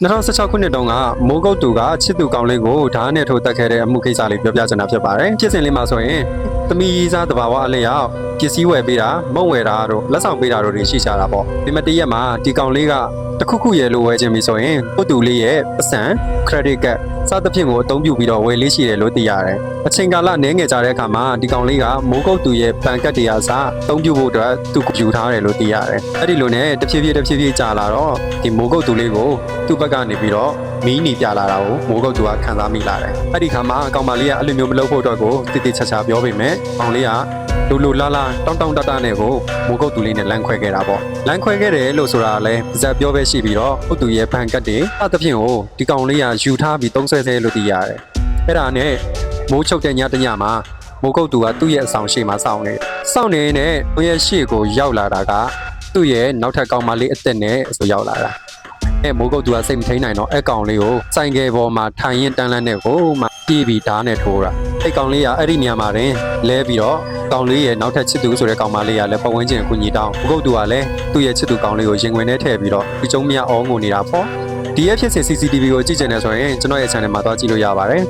2016 ခုနှစ်တုန်းကမိုးကုတ်သူကချစ်သူကောင်လေးကိုဓာတ်နဲ့ထိုးတက်ခဲ့တဲ့အမှုကိစ္စလေးပြောပြချင်တာဖြစ်ပါတယ်။ဖြစ်စဉ်လေးမှာဆိုရင်သမီးကြီးစားတဘာဝအလျောက်ပစ္စည်းဝယ်ပေးတာမုံဝယ်တာတို့လက်ဆောင်ပေးတာတို့တွေရှိကြတာပေါ့။ဒီမတရက်မှာဒီကောင်လေးကတခုခုရဲ့လို့ဝယ်ခြင်းပြီဆိုရင်ကိုသူလေးရဲ့ပတ်စံ credit card စသဖြင့်ကိုအသုံးပြုပြီးတော့ဝယ်လေးရှိတယ်လို့သိရတယ်။အချိန်ကာလနည်းငယ်ကြတဲ့အခါမှာဒီကောင်လေးကမိုးကုတ်သူရဲ့ဘဏ်ကတ်တရားစအသုံးပြုဖို့အတွက်သူယူထားတယ်လို့သိရတယ်။အဲ့ဒီလိုနဲ့တဖြည်းဖြည်းကြာလာတော့ဒီမိုးကုတ်သူလေးကိုသူ့ဘက်ကနေပြီးတော့မီးနီပြလာတာကိုမိုးကုတ်သူကခံစားမိလာတယ်။အဲ့ဒီခါမှာကောင်မလေးကအဲ့လိုမျိုးမလုပ်ဖို့အတွက်ကိုတိတိကျကျပြောပေမဲ့ကောင်လေးကလိုလာတောင်းတနဲ့ကိုမိုးကုတ်သူလေးနဲ့လမ်းခွဲခဲ့တာပေါ့လမ်းခွဲခဲ့တယ်လို့ဆိုတာလဲဇက်ပြောပဲရှိပြီးတော့ဟုတ်သူရဲ့ဘန်ကတ်တွေအသဖြင့်ကိုဒီကောင်လေးကယူထားပြီးသုံးဆဲလို့သိရတယ်အဲ့ဒါနဲ့မိုးချုပ်တဲ့ညတညမှာမိုးကုတ်သူကသူ့ရဲ့အဆောင်ရှေ့မှာစောင့်နေနဲ့သူ့ရဲ့ရှေ့ကိုရောက်လာတာကသူ့ရဲ့နောက်ထပ်ကောင်မလေးအသက်နဲ့ဆိုရောက်လာတာမိုးကုတ်သူကစိတ်မထိန်နိုင်တော့အဲ့ကောင်လေးကိုစိုင်ကယ်ပေါ်မှာထိုင်ရင်တန်းလန်းနဲ့ကိုမှပြေးပြီးဓာတ်နဲ့ထိုးတာအဲ့ကောင်လေးကအဲ့ဒီနေရာမှာတင်လဲပြီးတော့ကောင်လေးရဲ့နောက်ထပ်ချစ်သူဆိုတဲ့ကောင်မလေးကလည်းပတ်ဝန်းကျင်ကိုညီတောင်းမိုးကုတ်သူကလည်းသူ့ရဲ့ချစ်သူကောင်လေးကိုရင်ခွင်ထဲထည့်ပြီးတော့ဒီကျုံမြအောငိုနေတာပေါ့ဒီရဲ့ဖြစ်စဉ် CCTV ကိုကြည့်ကြတယ်ဆိုရင်ကျွန်တော်ရဲ့ channel မှာသွားကြည့်လို့ရပါတယ်